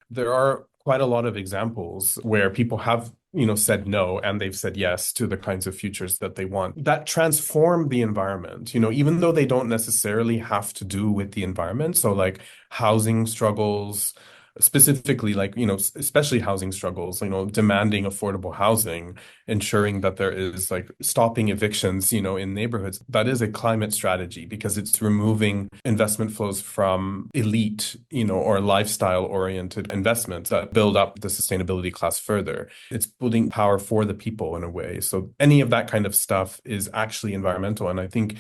there are quite a lot of examples where people have, said no and they've said yes to the kinds of futures that they want that transform the environment, even though they don't necessarily have to do with the environment. So like housing struggles, specifically like, especially housing struggles, demanding affordable housing, ensuring that there is like stopping evictions, in neighborhoods. That is a climate strategy because it's removing investment flows from elite, or lifestyle oriented investments that build up the sustainability class further. It's building power for the people in a way. So any of that kind of stuff is actually environmental. And I think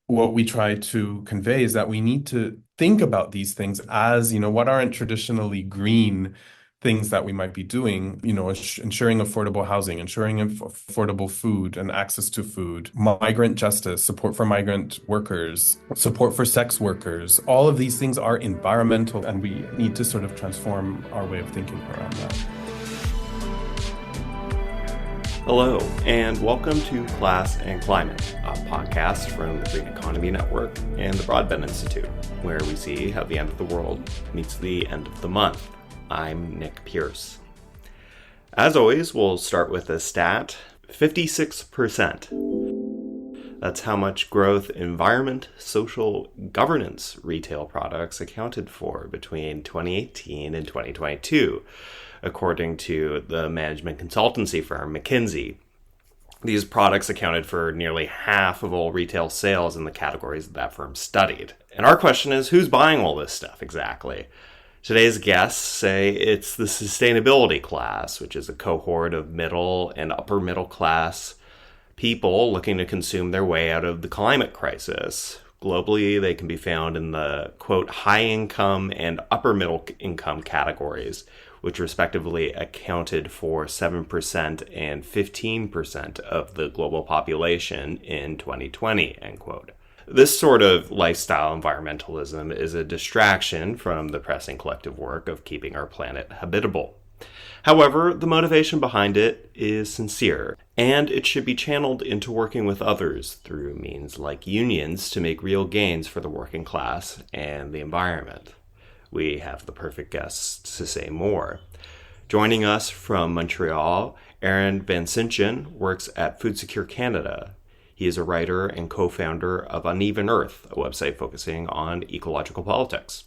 what we try to convey is that we need to think about these things as, what aren't traditionally green things that we might be doing, ensuring affordable housing, ensuring affordable food and access to food, migrant justice, support for migrant workers, support for sex workers. All of these things are environmental, and we need to sort of transform our way of thinking around that. Hello, and welcome to Class and Climate, a podcast from the Green Economy Network and the Broadbent Institute, where we see how the end of the world meets the end of the month. I'm Nick Pierce. As always, we'll start with a stat: 56%. That's how much growth environment, social, governance retail products accounted for between 2018 and 2022. According to the management consultancy firm McKinsey. These products accounted for nearly half of all retail sales in the categories that firm studied. And our question is, who's buying all this stuff exactly? Today's guests say it's the sustainability class, which is a cohort of middle and upper middle class people looking to consume their way out of the climate crisis. Globally, they can be found in the, quote, high income and upper middle income categories, which respectively accounted for 7% and 15% of the global population in 2020, end quote. This sort of lifestyle environmentalism is a distraction from the pressing collective work of keeping our planet habitable. However, the motivation behind it is sincere, and it should be channeled into working with others through means like unions to make real gains for the working class and the environment. We have the perfect guests to say more. Joining us from Montreal, Aaron Vansintjan works at Food Secure Canada. He is a writer and co-founder of Uneven Earth, a website focusing on ecological politics.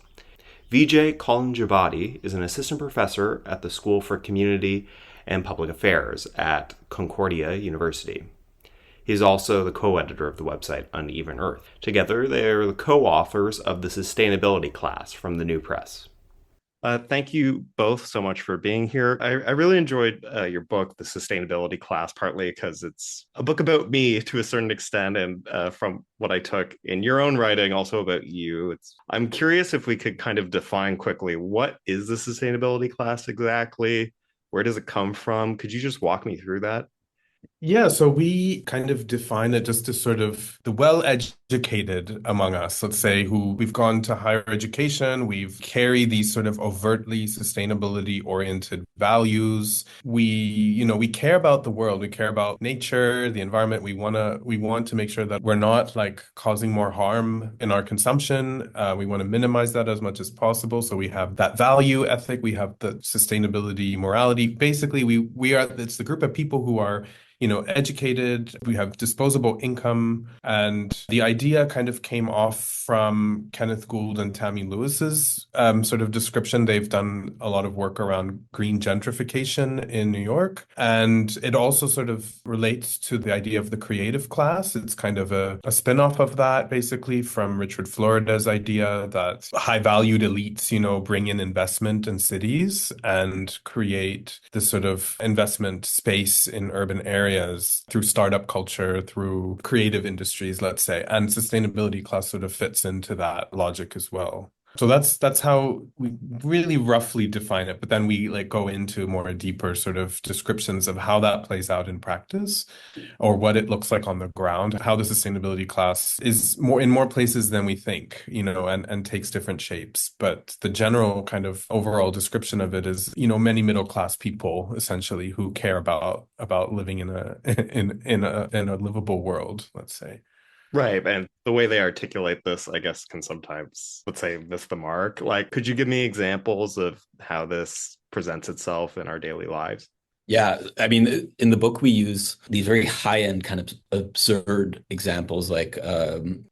Vijay Kolinjivadi is an assistant professor at the School for Community and Public Affairs at Concordia University. He is also the co-editor of the website Uneven Earth. Together, they are the co-authors of the Sustainability Class from the New Press. Thank you both so much for being here. I really enjoyed your book, The Sustainability Class, partly because it's a book about me to a certain extent, and from what I took in your own writing, also about you. I'm curious if we could kind of define quickly, what is the sustainability class exactly? Where does it come from? Could you just walk me through that? Yeah, so we kind of define it just as sort of the well-educated among us, let's say, who we've gone to higher education, we've carried these sort of overtly sustainability-oriented values. We care about the world, we care about nature, the environment. We want to make sure that we're not like causing more harm in our consumption. We want to minimize that as much as possible. So we have that value ethic, we have the sustainability morality. Basically, it's the group of people who are educated, we have disposable income. And the idea kind of came off from Kenneth Gould and Tammy Lewis's sort of description. They've done a lot of work around green gentrification in New York. And it also sort of relates to the idea of the creative class. It's kind of a spin-off of that, basically, from Richard Florida's idea that high-valued elites, bring in investment in cities and create this sort of investment space in urban areas through startup culture, through creative industries, let's say, and sustainability class sort of fits into that logic as well. So that's how we really roughly define it, but then we like go into more deeper sort of descriptions of how that plays out in practice or what it looks like on the ground, how the sustainability class is in more places than we think, and takes different shapes. But the general kind of overall description of it is, many middle class people essentially who care about living in a livable world, let's say. Right. And the way they articulate this, I guess, can sometimes, let's say, miss the mark. Like, could you give me examples of how this presents itself in our daily lives? Yeah, I mean, in the book, we use these very high-end kind of absurd examples like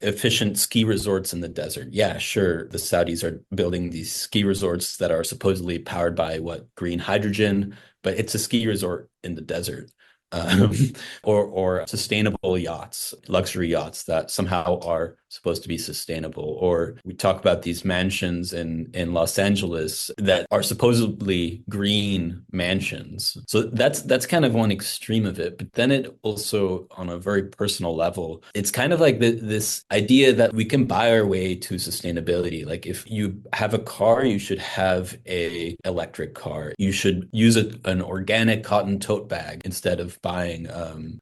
efficient ski resorts in the desert. Yeah, sure, the Saudis are building these ski resorts that are supposedly powered by what, green hydrogen, but it's a ski resort in the desert. Um, or sustainable yachts, luxury yachts that somehow are supposed to be sustainable. Or we talk about these mansions in Los Angeles that are supposedly green mansions. So that's kind of one extreme of it. But then it also, on a very personal level, it's kind of like this idea that we can buy our way to sustainability. Like if you have a car, you should have a electric car. You should use an organic cotton tote bag instead of buying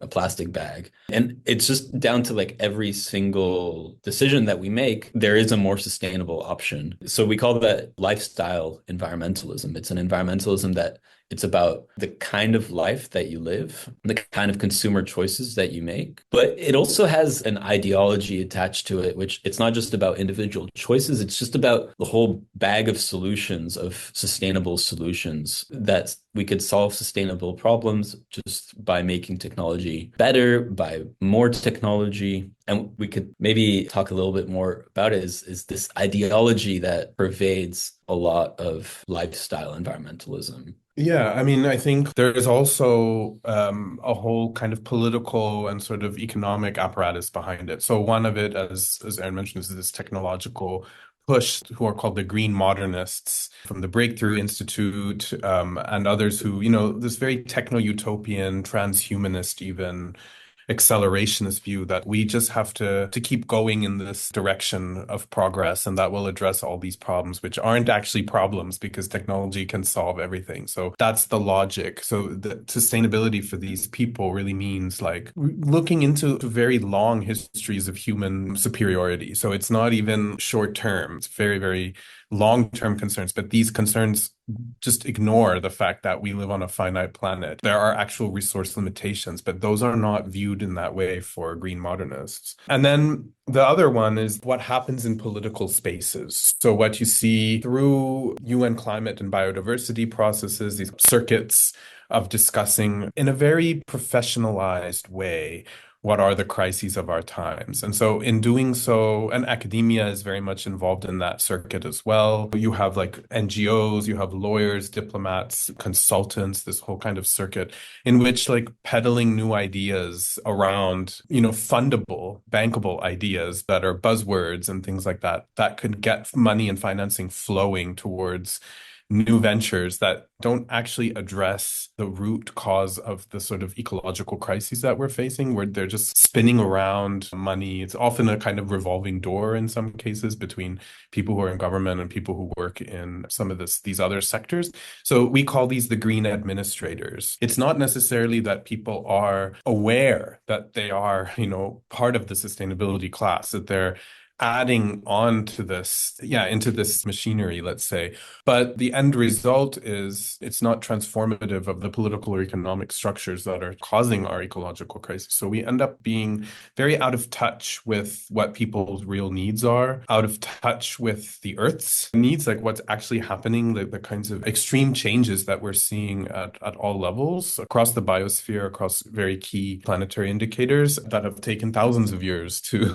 a plastic bag. And it's just down to like every single decision that we make, there is a more sustainable option. So we call that lifestyle environmentalism. It's an environmentalism that it's about the kind of life that you live, the kind of consumer choices that you make. But it also has an ideology attached to it, which it's not just about individual choices, it's just about the whole bag of solutions, of sustainable solutions that we could solve sustainable problems just by making technology better, by more technology. And we could maybe talk a little bit more about it is this ideology that pervades a lot of lifestyle environmentalism. Yeah, I mean, I think there is also a whole kind of political and sort of economic apparatus behind it. So one of it, as Aaron mentioned, is this technological push, who are called the Green Modernists from the Breakthrough Institute, and others who, this very techno-utopian, transhumanist even accelerationist view that we just have to keep going in this direction of progress, and that will address all these problems, which aren't actually problems because technology can solve everything. So that's the logic. So the sustainability for these people really means like looking into very long histories of human superiority. So it's not even short term. It's very, very long-term concerns, but these concerns just ignore the fact that we live on a finite planet. There are actual resource limitations, but those are not viewed in that way for green modernists. And then the other one is what happens in political spaces. So what you see through UN climate and biodiversity processes, these circuits of discussing in a very professionalized way what are the crises of our times. And so in doing so, and academia is very much involved in that circuit as well. You have like NGOs, you have lawyers, diplomats, consultants, this whole kind of circuit in which like peddling new ideas around, fundable, bankable ideas that are buzzwords and things like that, that could get money and financing flowing towards new ventures that don't actually address the root cause of the sort of ecological crises that we're facing, where they're just spinning around money. It's often a kind of revolving door in some cases between people who are in government and people who work in some of these other sectors. So we call these the green administrators. It's not necessarily that people are aware that they are, part of the sustainability class, that they're adding on to this, into this machinery, let's say. But the end result is it's not transformative of the political or economic structures that are causing our ecological crisis. So we end up being very out of touch with what people's real needs are, out of touch with the Earth's needs, like what's actually happening, the kinds of extreme changes that we're seeing at all levels across the biosphere, across very key planetary indicators that have taken thousands of years to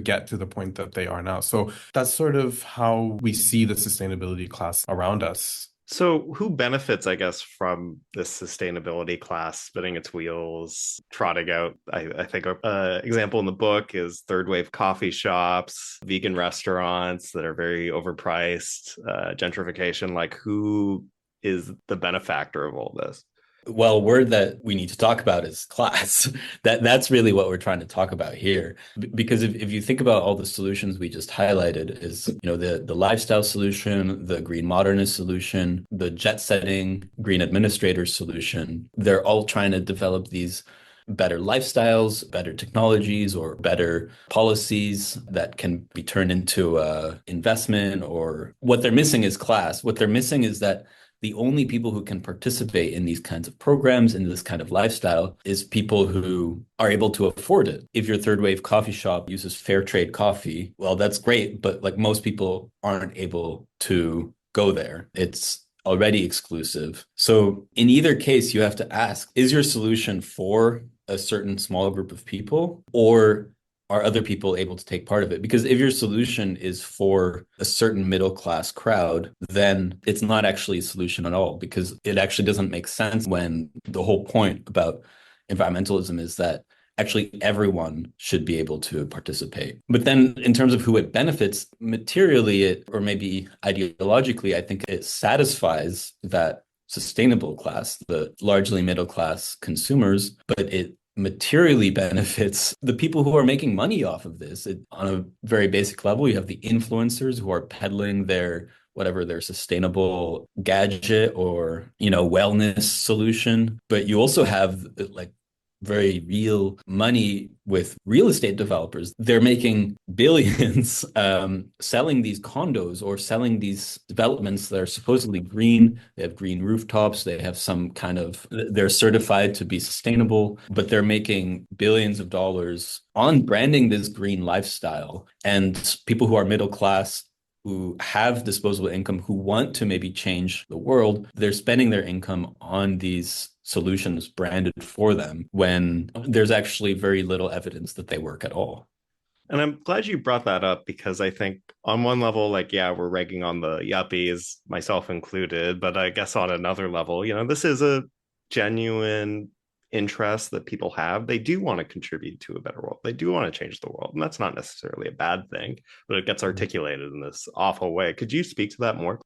get to the point that they are now. So that's sort of how we see the sustainability class around us. So, who benefits, I guess, from this sustainability class spinning its wheels, trotting out? I think an example in the book is third wave coffee shops, vegan restaurants that are very overpriced, gentrification. Like, who is the benefactor of all this? Well, word that we need to talk about is class. That's really what we're trying to talk about here. Because if you think about all the solutions we just highlighted, is the lifestyle solution, the green modernist solution, the jet setting green administrator solution, they're all trying to develop these better lifestyles, better technologies, or better policies that can be turned into investment. Or what they're missing is class. What they're missing is that the only people who can participate in these kinds of programs, in this kind of lifestyle, is people who are able to afford it. If your third wave coffee shop uses fair trade coffee, well, that's great, but like most people aren't able to go there. It's already exclusive. So in either case, you have to ask, is your solution for a certain small group of people, or are other people able to take part of it? Because if your solution is for a certain middle class crowd, then it's not actually a solution at all, because it actually doesn't make sense when the whole point about environmentalism is that actually everyone should be able to participate. But then in terms of who it benefits, materially, or maybe ideologically, I think it satisfies that sustainable class, the largely middle class consumers, but it materially benefits the people who are making money off of this. On a very basic level, you have the influencers who are peddling their sustainable gadget or, wellness solution. But you also have like very real money with real estate developers. They're making billions selling these condos or selling these developments that are supposedly green. They have green rooftops. They have they're certified to be sustainable, but they're making billions of dollars on branding this green lifestyle. And people who are middle class, who have disposable income, who want to maybe change the world, they're spending their income on these solutions branded for them when there's actually very little evidence that they work at all. And I'm glad you brought that up, because I think on one level, like, yeah, we're ragging on the yuppies, myself included, but I guess on another level, this is a genuine interest that people have. They do want to contribute to a better world. They do want to change the world. And that's not necessarily a bad thing, but it gets articulated in this awful way. Could you speak to that more?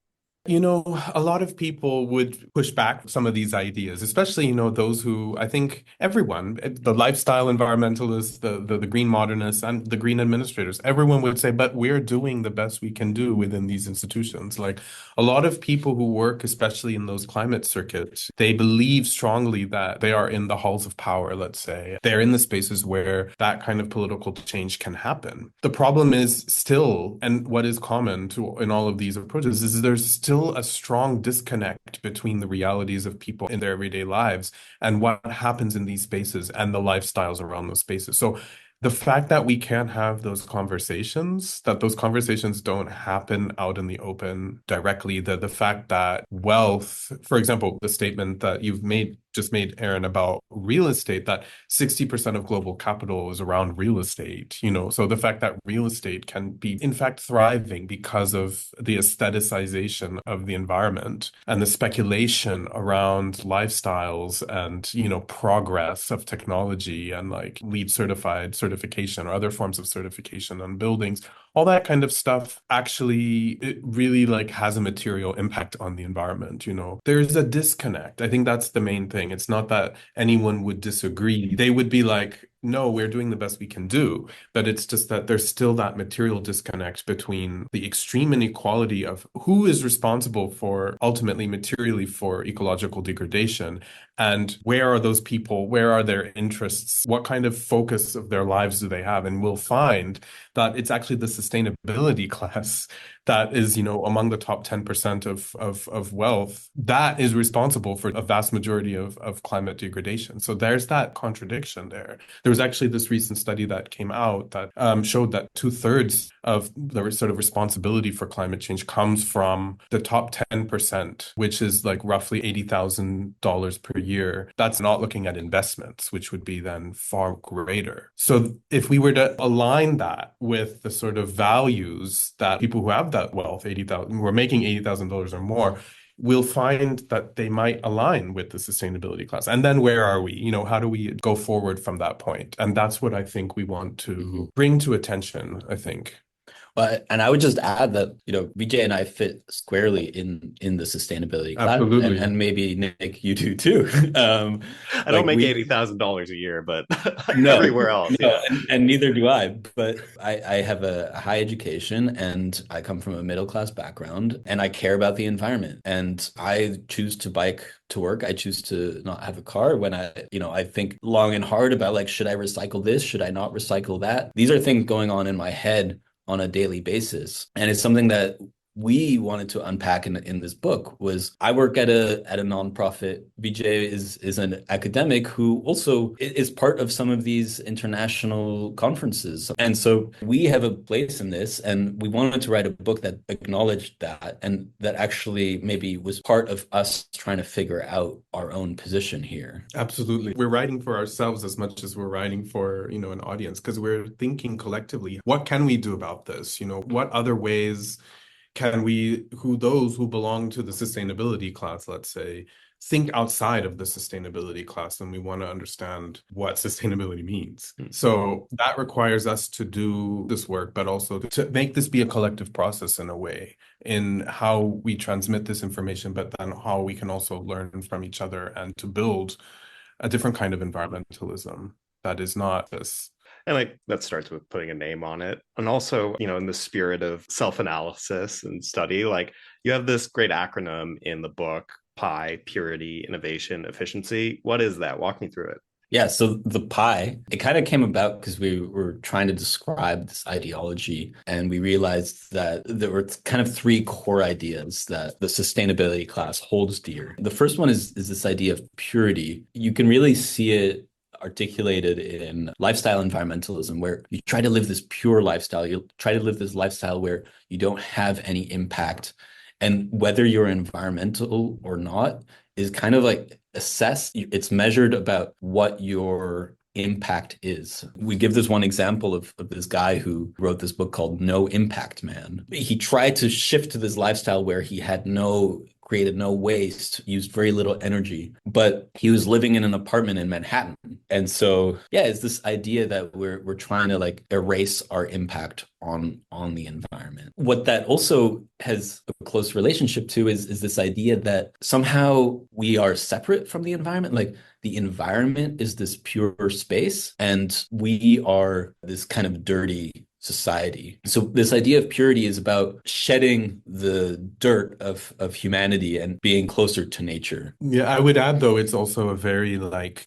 A lot of people would push back some of these ideas, especially, those who, I think everyone, the lifestyle environmentalists, the green modernists, and the green administrators, everyone would say, but we're doing the best we can do within these institutions. Like a lot of people who work, especially in those climate circuits, they believe strongly that they are in the halls of power, let's say. They're in the spaces where that kind of political change can happen. The problem is still, and what is common in all of these approaches, is there's still a strong disconnect between the realities of people in their everyday lives and what happens in these spaces and the lifestyles around those spaces. So the fact that we can't have those conversations, that those conversations don't happen out in the open directly, the fact that wealth, for example, the statement that you've just made, Aaron, about real estate, that 60% of global capital is around real estate, so the fact that real estate can be, in fact, thriving because of the aestheticization of the environment and the speculation around lifestyles and, progress of technology and like LEED certification or other forms of certification on buildings, all that kind of stuff, actually, it really like has a material impact on the environment. There's a disconnect. I think that's the main thing. It's not that anyone would disagree. They would be like, no, we're doing the best we can do. But it's just that there's still that material disconnect between the extreme inequality of who is responsible for ultimately materially for ecological degradation, and where are those people, where are their interests, what kind of focus of their lives do they have. And we'll find that it's actually the sustainability class that is, among the top 10% of wealth, that is responsible for a vast majority of climate degradation. So there's that contradiction there. There was actually this recent study that came out that showed that 2/3 of the sort of responsibility for climate change comes from the top 10%, which is like roughly $80,000 per year. That's not looking at investments, which would be then far greater. So if we were to align that with the sort of values that people who have that wealth, 80,000, who are making $80,000 or more, we'll find that they might align with the sustainability class. And then where are we? How do we go forward from that point? And that's what I think we want to bring to attention, I think. And I would just add that, Vijay and I fit squarely in the sustainability class. Absolutely. And maybe Nick, you do too. I don't make $80,000 a year, but everywhere else. No, yeah. and neither do I. But I have a high education and I come from a middle class background and I care about the environment. And I choose to bike to work. I choose to not have a car when I think long and hard about like, should I recycle this? Should I not recycle that? These are things going on in my head on a daily basis. And it's something that we wanted to unpack in this book was I work at a nonprofit. Vijay is an academic who also is part of some of these international conferences. And so we have a place in this, and we wanted to write a book that acknowledged that and that actually maybe was part of us trying to figure out our own position here. Absolutely. We're writing for ourselves as much as we're writing for, an audience, because we're thinking collectively, what can we do about this? What other ways can we, those who belong to the sustainability class, let's say, think outside of the sustainability class, and we want to understand what sustainability means. So that requires us to do this work, but also to make this be a collective process in a way, in how we transmit this information, but then how we can also learn from each other and to build a different kind of environmentalism that is not this. And that starts with putting a name on it. And also, in the spirit of self-analysis and study, you have this great acronym in the book, PI, purity, innovation, efficiency. What is that? Walk me through it. Yeah, so the PI, it kind of came about because we were trying to describe this ideology, and we realized that there were kind of three core ideas that the sustainability class holds dear. The first one is this idea of purity. You can really see it articulated in lifestyle environmentalism, where you try to live this pure lifestyle. You try to live this lifestyle where you don't have any impact. And whether you're environmental or not is kind of assessed. It's measured about what your impact is. We give this one example of this guy who wrote this book called No Impact Man. He tried to shift to this lifestyle where he created no waste, used very little energy, but he was living in an apartment in Manhattan. And so, yeah, it's this idea that we're trying to erase our impact on the environment. What that also has a close relationship to is this idea that somehow we are separate from the environment. The environment is this pure space, and we are this kind of dirty society. So this idea of purity is about shedding the dirt of humanity and being closer to nature. Yeah, I would add, though, it's also a very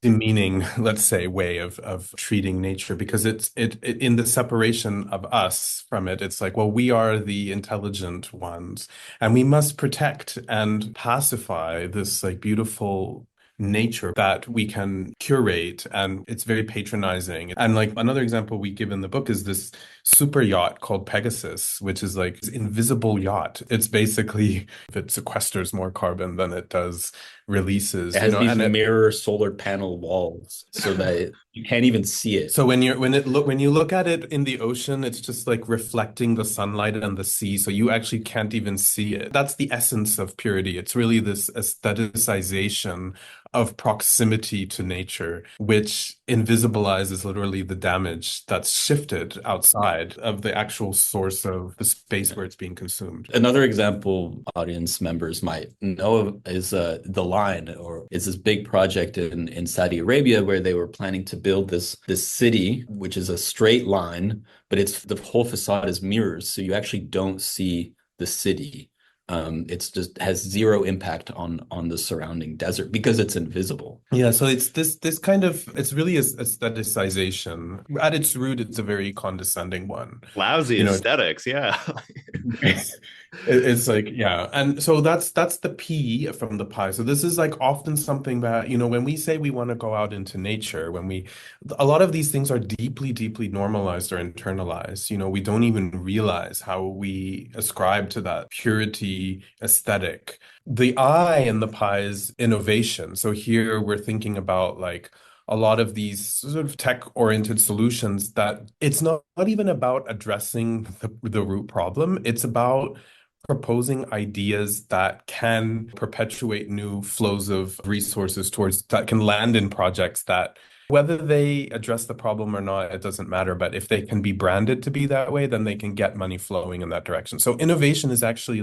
demeaning, let's say, way of treating nature, because it in the separation of us from it, it's well, we are the intelligent ones, and we must protect and pacify this beautiful nature that we can curate, and it's very patronizing. And another example we give in the book is this super yacht called Pegasus, which is this invisible yacht. It's basically, it sequesters more carbon than it does releases. It has these mirror solar panel walls so that you can't even see it. So when you look at it in the ocean, it's just reflecting the sunlight and the sea, so you actually can't even see it. That's the essence of purity. It's really this aestheticization of proximity to nature, which invisibilizes literally the damage that's shifted outside of the actual source of the space where it's being consumed. Another example audience members might know of is The Line, or is this big project in Saudi Arabia where they were planning to build this city, which is a straight line, but the whole facade is mirrors, so you actually don't see the city. It's just has zero impact on the surrounding desert because it's invisible. Yeah, so it's this kind of, it's really aestheticization. At its root, it's a very condescending one. Lousy aesthetics, yeah. It's yeah. And so that's the P from the pie. So this is often something that, when we say we want to go out into nature, a lot of these things are deeply, deeply normalized or internalized. We don't even realize how we ascribe to that purity aesthetic. The I in the pie is innovation. So here we're thinking about a lot of these sort of tech-oriented solutions that it's not even about addressing the root problem. It's about proposing ideas that can perpetuate new flows of resources that can land in projects that, whether they address the problem or not, it doesn't matter. But if they can be branded to be that way, then they can get money flowing in that direction. So innovation is actually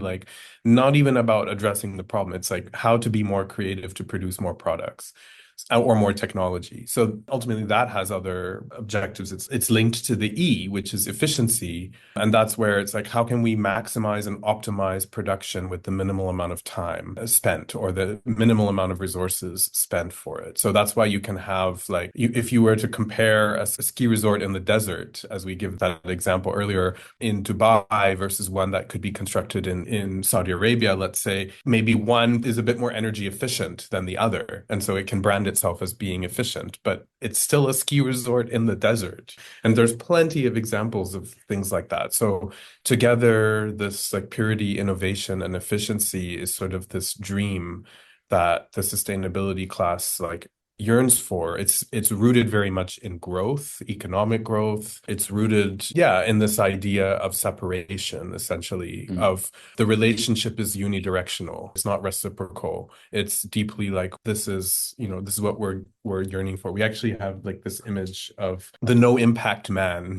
not even about addressing the problem. It's how to be more creative to produce more products. or more technology. So ultimately that has other objectives. It's linked to the E, which is efficiency. And that's where it's like, how can we maximize and optimize production with the minimal amount of time spent or the minimal amount of resources spent for it? So that's why you can have like, if you were to compare a ski resort in the desert, as we give that example earlier, in Dubai versus one that could be constructed in Saudi Arabia, let's say, maybe one is a bit more energy efficient than the other. And so it can brand itself as being efficient, but it's still a ski resort in the desert. And there's plenty of examples of things like that. So together, this like purity, innovation, and efficiency is sort of this dream that the sustainability class like yearns for. It's rooted very much in growth, economic growth. It's rooted, yeah, in this idea of separation, essentially, of the relationship is unidirectional. It's not reciprocal. It's deeply like this is what we're yearning for. We actually have like this image of the no impact man,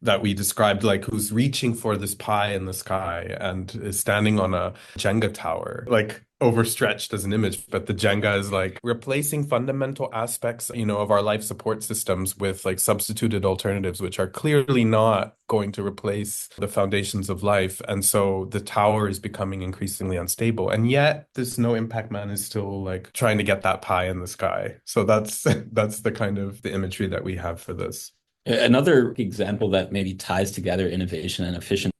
that we described, like who's reaching for this pie in the sky and is standing on a Jenga tower, like overstretched as an image, but the Jenga is like replacing fundamental aspects, of our life support systems with like substituted alternatives, which are clearly not going to replace the foundations of life. And so the tower is becoming increasingly unstable. And yet this no impact man is still like trying to get that pie in the sky. So that's the kind of the imagery that we have for this. Another example that maybe ties together innovation and efficiency,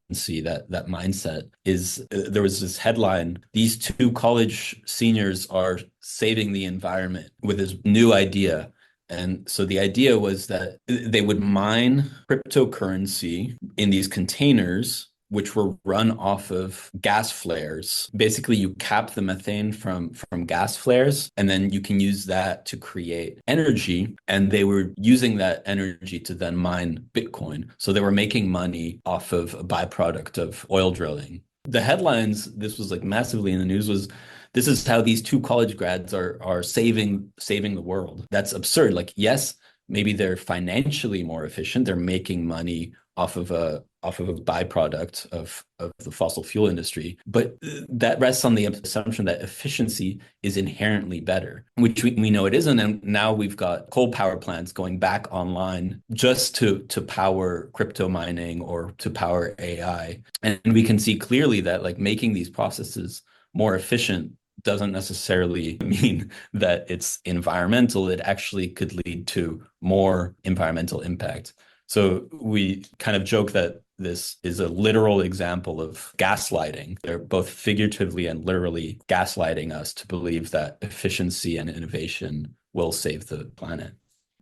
that mindset, is there was this headline: these two college seniors are saving the environment with this new idea. And so the idea was that they would mine cryptocurrency in these containers, which were run off of gas flares. Basically, you cap the methane from gas flares, and then you can use that to create energy. And they were using that energy to then mine Bitcoin. So they were making money off of a byproduct of oil drilling. The headlines, this was like massively in the news, was this is how these two college grads are saving the world. That's absurd. Like, yes, maybe they're financially more efficient. They're making money off of a byproduct of the fossil fuel industry. But that rests on the assumption that efficiency is inherently better, which we know it isn't. And now we've got coal power plants going back online just to power crypto mining or to power AI. And we can see clearly that like making these processes more efficient doesn't necessarily mean that it's environmental. It actually could lead to more environmental impact. So we kind of joke that this is a literal example of gaslighting. They're both figuratively and literally gaslighting us to believe that efficiency and innovation will save the planet.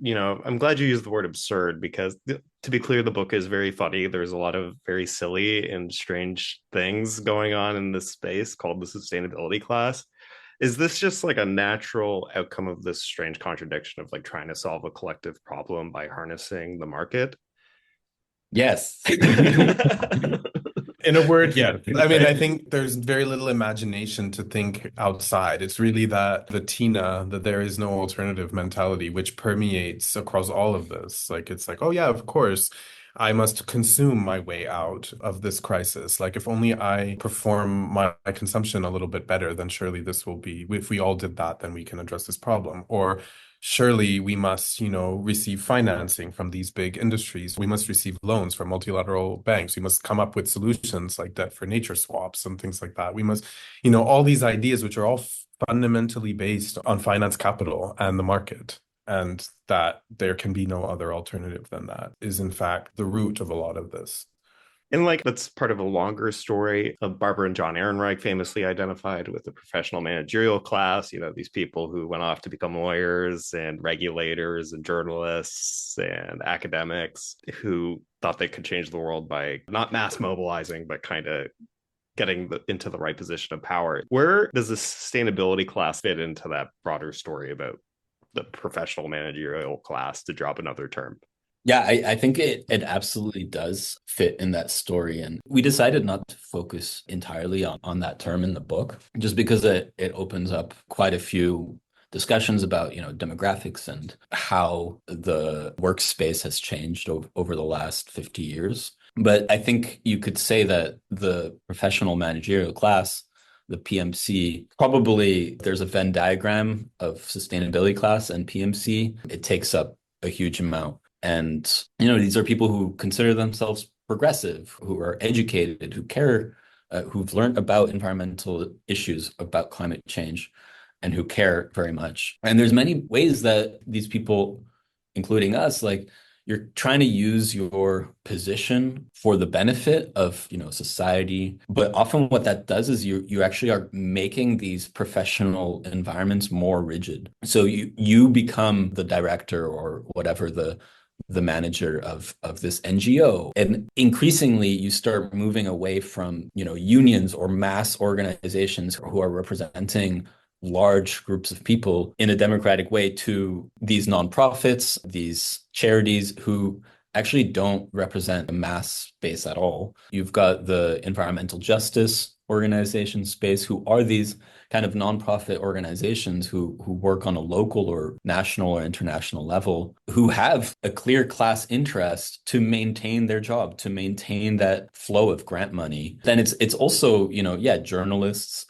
I'm glad you used the word absurd, because to be clear, the book is very funny. There's a lot of very silly and strange things going on in this space called the sustainability class. Is this just like a natural outcome of this strange contradiction of like trying to solve a collective problem by harnessing the market? Yes. In a word, yeah. I mean, I think there's very little imagination to think outside. It's really that the Tina, that there is no alternative mentality, which permeates across all of this. Like, it's like, oh yeah, of course, I must consume my way out of this crisis. Like, if only I perform my consumption a little bit better, then surely this will be, if we all did that, then we can address this problem. Or surely we must, receive financing from these big industries. We must receive loans from multilateral banks. We must come up with solutions like debt for nature swaps and things like that. We must, all these ideas, which are all fundamentally based on finance capital and the market, and that there can be no other alternative than that, is in fact the root of a lot of this. And like that's part of a longer story of Barbara and John Ehrenreich famously identified with the professional managerial class, these people who went off to become lawyers and regulators and journalists and academics who thought they could change the world by not mass mobilizing, but kind of getting into the right position of power. Where does the sustainability class fit into that broader story about the professional managerial class, to drop another term? Yeah, I think it absolutely does fit in that story. And we decided not to focus entirely on that term in the book, just because it opens up quite a few discussions about, demographics and how the workspace has changed over the last 50 years. But I think you could say that the professional managerial class the PMC. Probably there's a Venn diagram of sustainability class and PMC. It takes up a huge amount. And, these are people who consider themselves progressive, who are educated, who care, who've learned about environmental issues, about climate change, and who care very much. And there's many ways that these people, including us, like you're trying to use your position for the benefit of, society. But often what that does is you actually are making these professional environments more rigid. So you become the director or whatever the manager of this NGO. And increasingly you start moving away from, unions or mass organizations who are representing large groups of people in a democratic way to these nonprofits, these charities who actually don't represent a mass base at all. You've got the environmental justice organization space, who are these kind of nonprofit organizations who work on a local or national or international level, who have a clear class interest to maintain their job, to maintain that flow of grant money. Then it's also, journalists,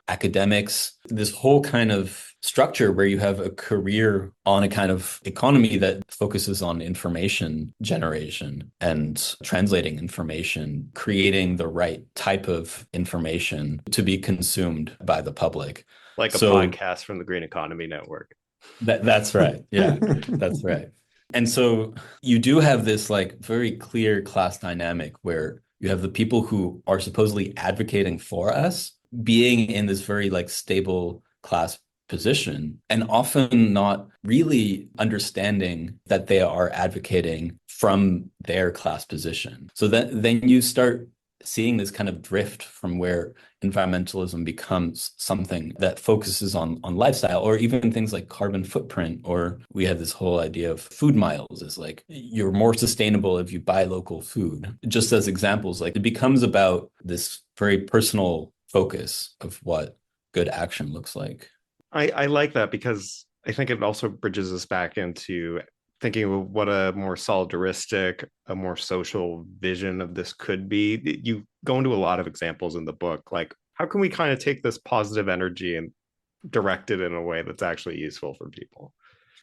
academics, this whole kind of structure where you have a career on a kind of economy that focuses on information generation and translating information, creating the right type of information to be consumed by the public. Like a podcast from the Green Economy Network. That's right. Yeah, that's right. And so you do have this like very clear class dynamic where you have the people who are supposedly advocating for us being in this very like stable class position and often not really understanding that they are advocating from their class position. So then you start seeing this kind of drift from where environmentalism becomes something that focuses on lifestyle, or even things like carbon footprint, or we have this whole idea of food miles is like you're more sustainable if you buy local food. Just as examples, like it becomes about this very personal focus of what good action looks like. I like that because I think it also bridges us back into thinking of what a more solidaristic, a more social vision of this could be. You go into a lot of examples in the book, like how can we kind of take this positive energy and direct it in a way that's actually useful for people?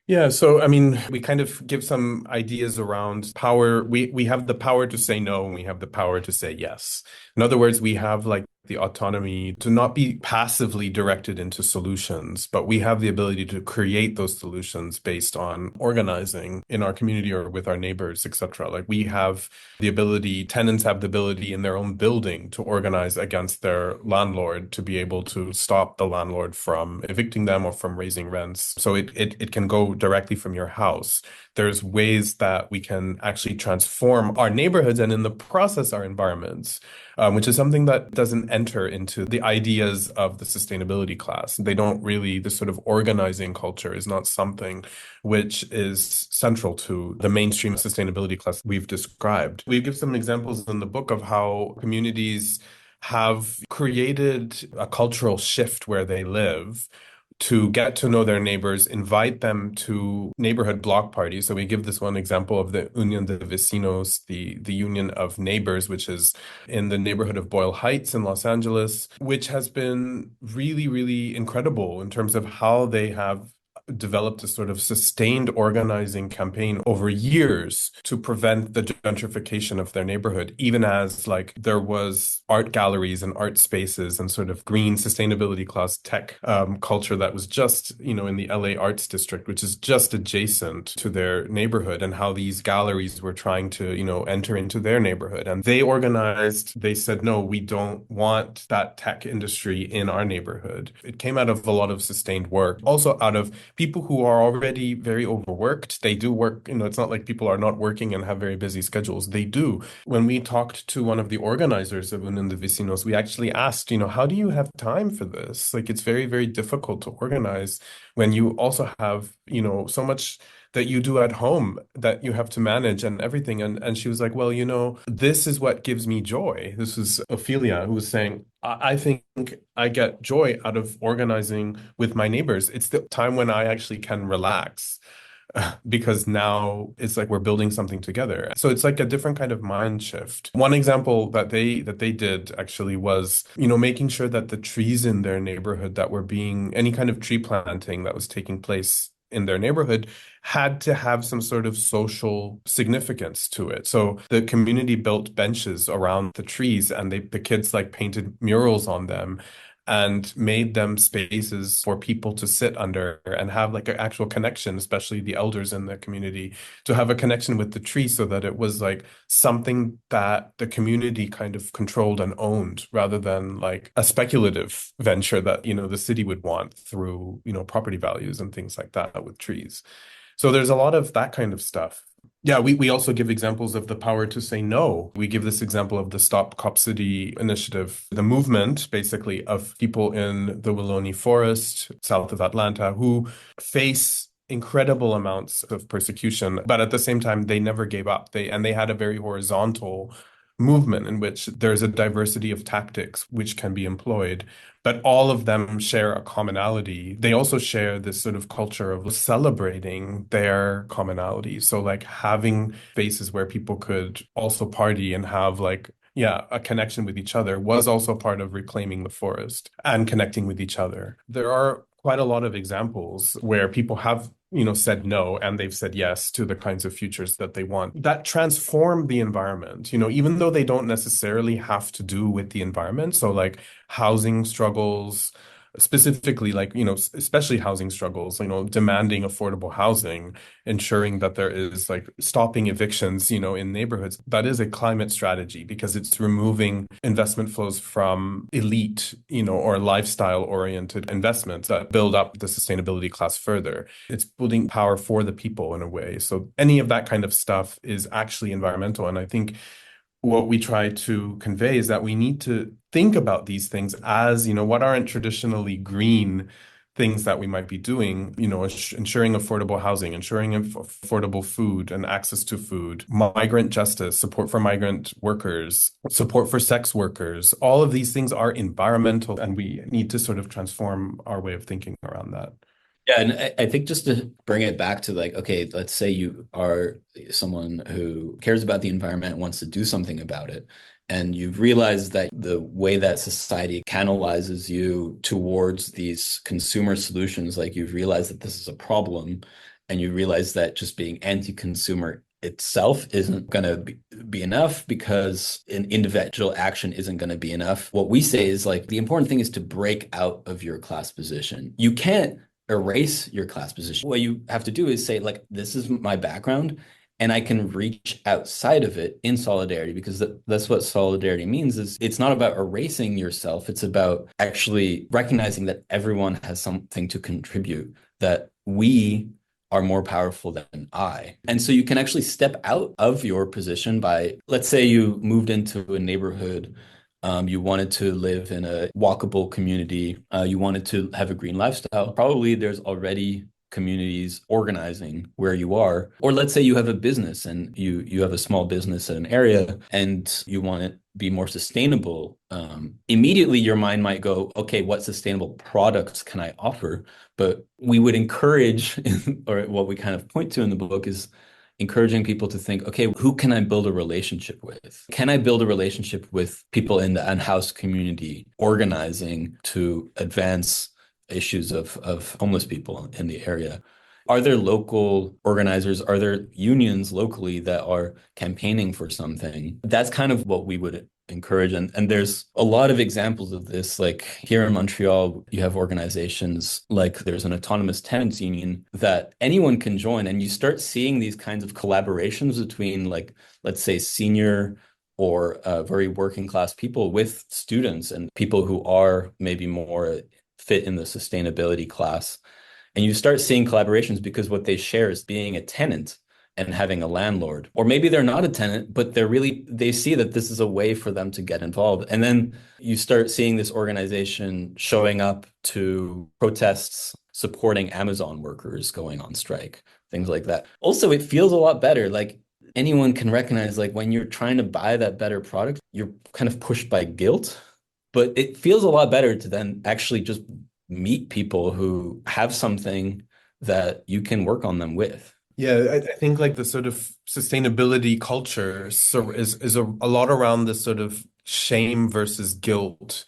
Yeah, so I mean, we kind of give some ideas around power. We have the power to say no, and we have the power to say yes. In other words, we have like the autonomy to not be passively directed into solutions, but we have the ability to create those solutions based on organizing in our community or with our neighbors, etc. Like we have the ability, tenants have the ability in their own building to organize against their landlord to be able to stop the landlord from evicting them or from raising rents. So it can go directly from your house. There's ways that we can actually transform our neighborhoods and in the process our environments, which is something that doesn't enter into the ideas of the sustainability class. They don't really, this sort of organizing culture is not something which is central to the mainstream sustainability class we've described. We give some examples in the book of how communities have created a cultural shift where they live to get to know their neighbors, invite them to neighborhood block parties. So we give this one example of the Union de Vecinos, the Union of Neighbors, which is in the neighborhood of Boyle Heights in Los Angeles, which has been really, really incredible in terms of how they have developed a sort of sustained organizing campaign over years to prevent the gentrification of their neighborhood, even as like there was art galleries and art spaces and sort of green sustainability class tech culture that was just, in the LA Arts District, which is just adjacent to their neighborhood, and how these galleries were trying to, enter into their neighborhood. And they organized, they said, no, we don't want that tech industry in our neighborhood. It came out of a lot of sustained work, also out of people who are already very overworked. They do work, it's not like people are not working and have very busy schedules. They do. When we talked to one of the organizers of Unión de Vecinos, we actually asked, how do you have time for this? Like, it's very, very difficult to organize when you also have, so much that you do at home that you have to manage and everything. And she was like, well, this is what gives me joy. This is Ophelia who was saying, I think I get joy out of organizing with my neighbors. It's the time when I actually can relax. because now it's like we're building something together. So it's like a different kind of mind shift. One example that they did actually was, making sure that the trees in their neighborhood that were being any kind of tree planting that was taking place in their neighborhood had to have some sort of social significance to it. So the community built benches around the trees, and the kids like painted murals on them and made them spaces for people to sit under and have like an actual connection, especially the elders in the community, to have a connection with the tree, so that it was like something that the community kind of controlled and owned, rather than like a speculative venture that, the city would want through, property values and things like that with trees. So there's a lot of that kind of stuff. Yeah, we also give examples of the power to say no. We give this example of the Stop Cop City initiative, the movement basically of people in the Willoni Forest, south of Atlanta, who face incredible amounts of persecution, but at the same time, they never gave up. They had a very horizontal movement in which there's a diversity of tactics which can be employed, but all of them share a commonality. They also share this sort of culture of celebrating their commonality. So like having spaces where people could also party and have like, yeah, a connection with each other was also part of reclaiming the forest and connecting with each other. There are quite a lot of examples where people have, said no, and they've said yes to the kinds of futures that they want that transform the environment, even though they don't necessarily have to do with the environment. So like housing struggles, specifically like, especially housing struggles, demanding affordable housing, ensuring that there is like stopping evictions, in neighborhoods. That is a climate strategy because it's removing investment flows from elite, or lifestyle oriented investments that build up the sustainability class further. It's building power for the people in a way. So any of that kind of stuff is actually environmental. And I think what we try to convey is that we need to think about these things as, what aren't traditionally green things that we might be doing, ensuring affordable housing, ensuring affordable food and access to food, migrant justice, support for migrant workers, support for sex workers. All of these things are environmental, and we need to sort of transform our way of thinking around that. Yeah, and I think just to bring it back to like, okay, let's say you are someone who cares about the environment and wants to do something about it. And you've realized that the way that society canalizes you towards these consumer solutions, like you've realized that this is a problem, and you realize that just being anti-consumer itself isn't going to be enough because an individual action isn't going to be enough. What we say is like, the important thing is to break out of your class position. You can't erase your class position. What you have to do is say, like, this is my background, and I can reach outside of it in solidarity, because that's what solidarity means. Is it's not about erasing yourself. It's about actually recognizing that everyone has something to contribute, that we are more powerful than I. And so you can actually step out of your position by, let's say you moved into a neighborhood, you wanted to live in a walkable community, you wanted to have a green lifestyle. Probably there's already communities organizing where you are. Or let's say you have a business and you have a small business in an area and you want to be more sustainable. Immediately your mind might go, okay, what sustainable products can I offer? But we would encourage, or what we kind of point to in the book is encouraging people to think, okay, who can I build a relationship with? Can I build a relationship with people in the unhoused community organizing to advance issues of homeless people in the area? Are there local organizers? Are there unions locally that are campaigning for something? That's kind of what we would encourage. And there's a lot of examples of this. Like here in Montreal, you have organizations like there's an autonomous tenants union that anyone can join. And you start seeing these kinds of collaborations between, like, let's say senior or very working class people with students and people who are maybe more fit in the sustainability class. And you start seeing collaborations because what they share is being a tenant and having a landlord. Or maybe they're not a tenant, but they see that this is a way for them to get involved. And then you start seeing this organization showing up to protests, supporting Amazon workers going on strike, things like that. Also, it feels a lot better. Like anyone can recognize, like when you're trying to buy that better product, you're kind of pushed by guilt. But it feels a lot better to then actually just meet people who have something that you can work on them with. Yeah, I think like the sort of sustainability culture is a lot around this sort of shame versus guilt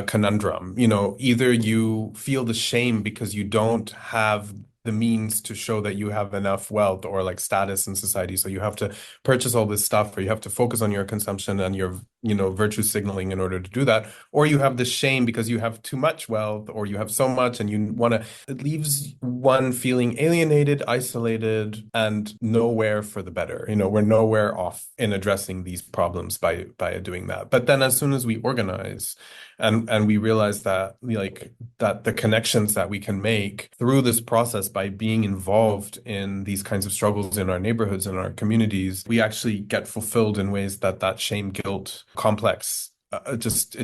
conundrum. You know, either you feel the shame because you don't have the means to show that you have enough wealth or like status in society, so you have to purchase all this stuff, or you have to focus on your consumption and your, you know, virtue signaling in order to do that, or you have the shame because you have too much wealth or you have so much and you want to. It leaves one feeling alienated, isolated, and nowhere for the better. You know, we're nowhere off in addressing these problems by doing that. But then as soon as we organize and we realize that like that the connections that we can make through this process by being involved in these kinds of struggles in our neighborhoods and our communities, we actually get fulfilled in ways that that shame guilt complex it just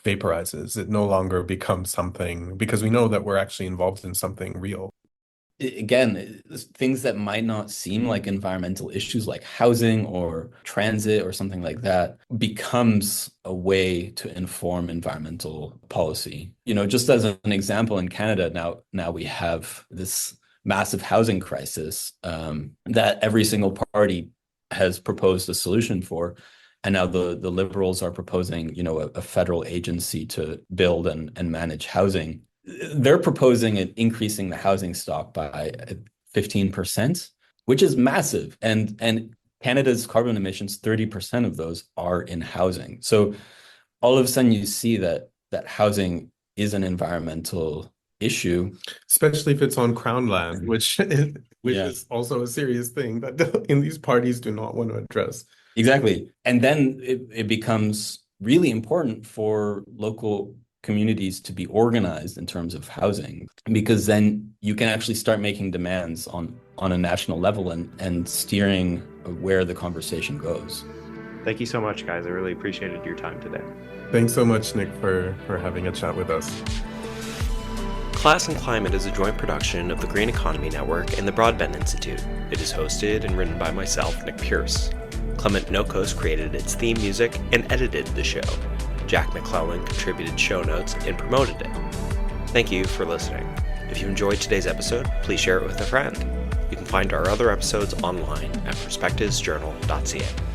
vaporizes. It no longer becomes something because we know that we're actually involved in something real. Again, things that might not seem like environmental issues like housing or transit or something like that becomes a way to inform environmental policy. You know, just as an example, in Canada now we have this massive housing crisis that every single party has proposed a solution for. And now the Liberals are proposing, you know, a federal agency to build and manage housing. They're proposing increasing the housing stock by 15%, which is massive. And Canada's carbon emissions, 30% of those are in housing. So all of a sudden you see that housing is an environmental issue. Especially if it's on Crown land, which is also a serious thing that in these parties do not want to address. Exactly. And then it becomes really important for local communities to be organized in terms of housing, because then you can actually start making demands on a national level and steering where the conversation goes. Thank you so much, guys. I really appreciated your time today. Thanks so much, Nick, for having a chat with us. Class and Climate is a joint production of the Green Economy Network and the Broadbent Institute. It is hosted and written by myself, Nick Pierce. Clement Nokos created its theme music and edited the show. Jack McClellan contributed show notes and promoted it. Thank you for listening. If you enjoyed today's episode, please share it with a friend. You can find our other episodes online at perspectivesjournal.ca.